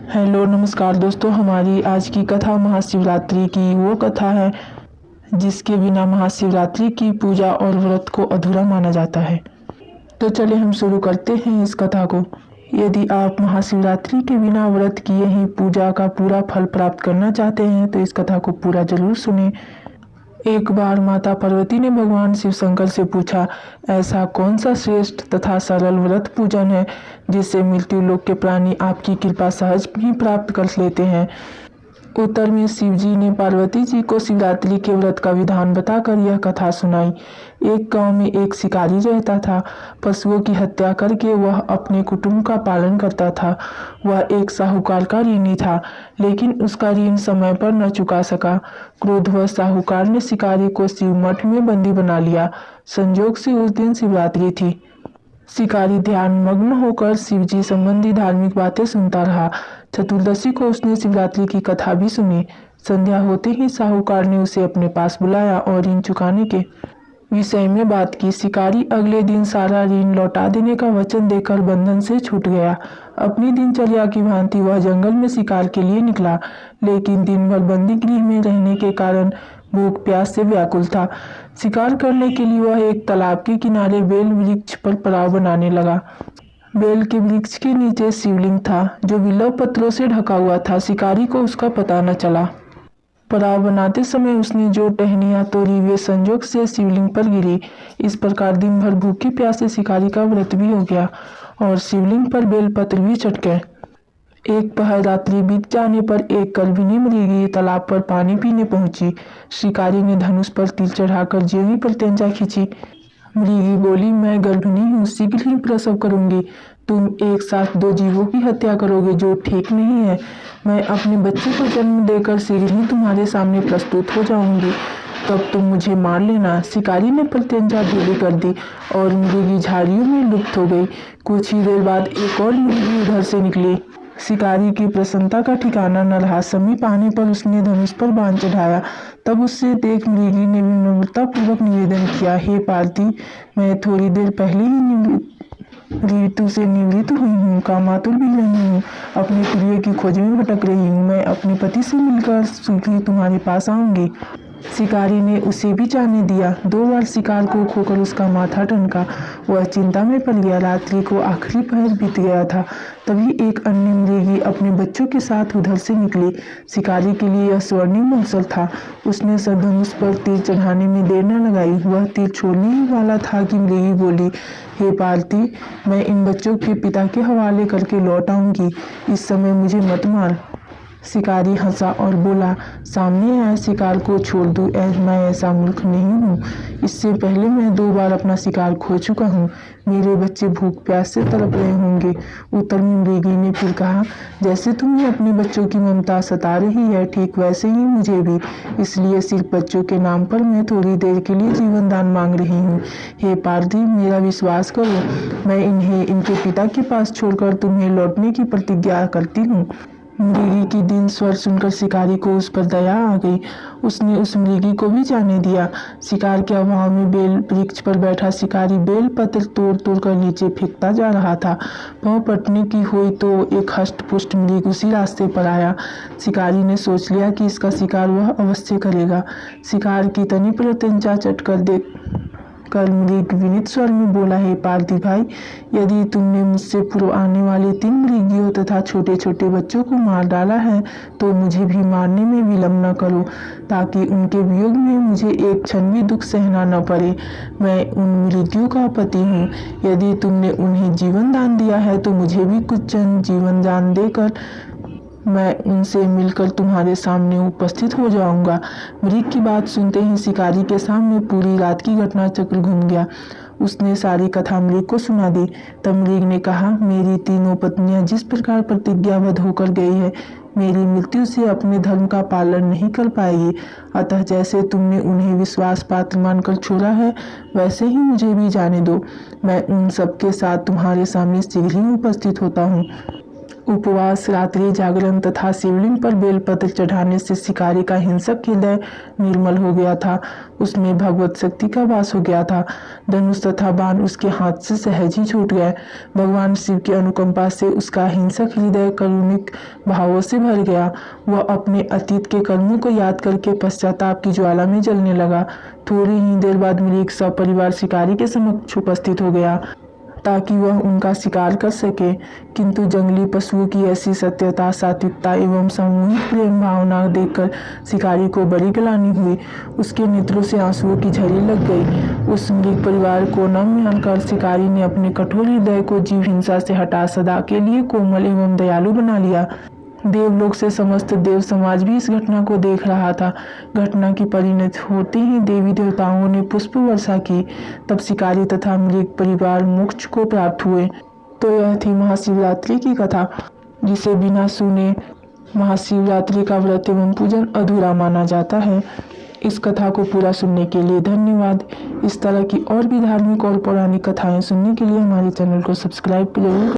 Hello नमस्कार दोस्तों, हमारी आज की कथा महाशिवरात्रि की वो कथा है जिसके बिना महाशिवरात्रि की पूजा और व्रत को अधूरा माना जाता है। तो चलिए हम शुरू करते हैं इस कथा को। यदि आप महाशिवरात्रि के बिना व्रत किए ही पूजा का पूरा फल प्राप्त करना चाहते हैं तो इस कथा को पूरा जरूर सुने। एक बार माता पार्वती ने भगवान शिव शंकर से पूछा, ऐसा कौन सा श्रेष्ठ तथा सरल व्रत पूजन है जिससे मृत्यु लोक के प्राणी आपकी कृपा सहज ही प्राप्त कर लेते हैं। उत्तर में शिव जी ने पार्वती जी को शिवरात्रि के व्रत का विधान बताकर यह कथा सुनाई। एक गांव में एक शिकारी रहता था। पशुओं की हत्या करके वह अपने कुटुंब का पालन करता था। वह एक साहूकार का ऋणी था, लेकिन उसका ऋण समय पर न चुका सका। क्रोधवश साहूकार ने शिकारी को शिव मठ में बंदी बना लिया। संजोग से उस दिन शिवरात्रि थी। शिकारी ध्यान मग्न होकर शिव जी संबंधी धार्मिक बातें सुनता रहा। चतुर्दशी को उसने शिवरात्रि की कथा भी सुनी। संध्या होते ही साहूकार ने उसे अपने पास बुलाया और ऋण चुकाने के विषय में बात की। शिकारी अगले दिन सारा ऋण लौटा देने का वचन देकर बंधन से छूट गया। अपनी दिनचर्या की भांति वह जंगल में शिकार के लिए निकला, लेकिन दिन भर बंदी गृह में रहने के कारण भूख प्यास से व्याकुल था। शिकार करने के लिए वह एक तालाब के किनारे बेल वृक्ष पर पड़ाव बनाने लगा। बेल के वृक्ष के नीचे शिवलिंग था जो बिल्व पत्रों से ढका हुआ था। शिकारी को उसका पता न चला। पड़ाव बनाते समय उसने जो टहनियां तोड़ी वे संजोग से शिवलिंग पर गिरी। इस प्रकार दिन भर भूखे प्यासे शिकारी का व्रत भी हो गया और शिवलिंग पर बेलपत्र भी चढ़ गए। एक पहर रात्रि बीत जाने पर एक गर्भिणी मृगी तालाब पर पानी पीने पहुंची। शिकारी ने धनुष पर तीर चढ़ाकर ज्यों ही प्रत्यंचा खींची। मृगी बोली, मैं गर्भिणी हूँ, शीघ्र ही प्रसव करूंगी। तुम एक साथ दो जीवों की हत्या करोगे जो ठीक नहीं है। मैं अपने बच्चे को जन्म देकर शीघ्र ही तुम्हारे सामने प्रस्तुत हो जाऊंगी, तब तुम मुझे मार लेना। शिकारी ने प्रत्यंचा ढीली कर दी और मृगी झाड़ियों में लुप्त हो गई। कुछ ही देर बाद एक और मृगी उधर से निकली। शिकारी की प्रसन्नता का ठिकाना न रहा। समीप आने पर उसने धनुष पर बाण चढ़ाया। तब उससे देख मृगी ने विनम्रतापूर्वक निवेदन किया, हे पार्वती, मैं थोड़ी देर पहले ही ऋतु से निवृत्त हुई हूँ, कामातुर भी नहीं हूँ, अपने प्रिय की खोज में भटक रही हूँ। मैं अपने पति से मिलकर शीघ्र तुम्हारे पास आऊंगी। शिकारी ने उसे भी जाने दिया। 2 बार शिकार को खोकर उसका माथा ठनका। वह चिंता में पड़ गया। रात्रि को आखिरी पहर बीत गया था। तभी एक अन्य मृगी अपने बच्चों के साथ उधर से निकली। शिकारी के लिए यह स्वर्णिम अवसर था। उसने सधनुष पर तीर चढ़ाने में देर न लगाई। वह तीर छोड़ने ही वाला था कि मृगी बोली, हे पार्वती, मैं इन बच्चों के पिता के हवाले करके लौट आऊंगी, इस समय मुझे मत मार। शिकारी हंसा और बोला, सामने आए शिकार को छोड़ दूं, मैं ऐसा मूर्ख नहीं हूँ। इससे पहले मैं 2 बार अपना शिकार खो चुका हूँ। मेरे बच्चे भूख प्यास से तड़प रहे होंगे। उत्तर में मृगी ने फिर कहा, जैसे तुम्हें अपने बच्चों की ममता सता रही है, ठीक वैसे ही मुझे भी। इसलिए सिर्फ बच्चों के नाम पर मैं थोड़ी देर के लिए जीवन दान मांग रही हूँ। हे पार्वती, मेरा विश्वास करो, मैं इन्हें इनके पिता के पास छोड़कर तुम्हें लौटने की प्रतिज्ञा करती हूँ। मृगी की दीन स्वर सुनकर शिकारी को उस पर दया आ गई। उसने उस मृगी को भी जाने दिया। शिकार के अभाव में बेल वृक्ष पर बैठा शिकारी बेल पत्र तोड़ तोड़ कर नीचे फेंकता जा रहा था। पाँव पटने की हुई तो एक हष्ट पुष्ट मृग उसी रास्ते पर आया। शिकारी ने सोच लिया कि इसका शिकार वह अवश्य करेगा। शिकार की तनी प्रत्यंचा चटकर देख कर मृग विनीत स्वर में बोला, हे पार्वती भाई, यदि तुमने मुझसे पूर्व आने वाले 3 मृगियों तथा छोटे छोटे बच्चों को मार डाला है तो मुझे भी मारने में विलम्ब न करो, ताकि उनके वियोग में मुझे एक क्षण भी दुख सहना न पड़े। मैं उन मृगियों का पति हूँ। यदि तुमने उन्हें जीवन दान दिया है तो मुझे भी कुछ क्षण जीवन दान देकर मैं उनसे मिलकर तुम्हारे सामने उपस्थित हो जाऊंगा। मृग की बात सुनते ही शिकारी के सामने पूरी रात की घटना चक्र घूम गया। उसने सारी कथा मृग को सुना दी। तब मृग ने कहा, मेरी तीनों पत्नियां जिस प्रकार प्रतिज्ञाबद्ध होकर गई है, मेरी मृत्यु से अपने धर्म का पालन नहीं कर पाएगी। अतः जैसे तुमने उन्हें विश्वास पात्र मानकर छोड़ा है, वैसे ही मुझे भी जाने दो। मैं उन सबके साथ तुम्हारे सामने शीघ्र ही उपस्थित होता हूँ। उपवास, रात्रि जागरण तथा शिवलिंग पर बेलपत्र चढ़ाने से शिकारी का हिंसक हृदय निर्मल हो गया था। उसमें भगवत शक्ति का वास हो गया था। धनुष तथा बाण उसके हाथ से सहज ही छूट गए। भगवान शिव की अनुकंपा से उसका हिंसक हृदय करुणिक भावों से भर गया। वह अपने अतीत के कर्मों को याद करके पश्चाताप की ज्वाला में जलने लगा। थोड़ी ही देर बाद मृग सपरिवार शिकारी के समक्ष उपस्थित हो गया ताकि वह उनका शिकार कर सके, किंतु जंगली पशुओं की ऐसी सत्यता, सात्विकता एवं सामूहिक प्रेम भावना देखकर शिकारी को बड़ी ग्लानि हुई। उसके नेत्रों से आंसुओं की झड़ी लग गई। उस मृग परिवार को न मानकर शिकारी ने अपने कठोर हृदय को जीव हिंसा से हटा सदा के लिए कोमल एवं दयालु बना लिया। देवलोक से समस्त देव समाज भी इस घटना को देख रहा था। घटना की परिणति होते ही देवी देवताओं ने पुष्प वर्षा की। तब शिकारी तथा मृग परिवार मोक्ष को प्राप्त हुए। तो यह थी महाशिवरात्रि की कथा, जिसे बिना सुने महाशिवरात्रि का व्रत एवं पूजन अधूरा माना जाता है। इस कथा को पूरा सुनने के लिए धन्यवाद। इस तरह की और भी धार्मिक और पौराणिक कथाएं सुनने के लिए हमारे चैनल को सब्सक्राइब जरूर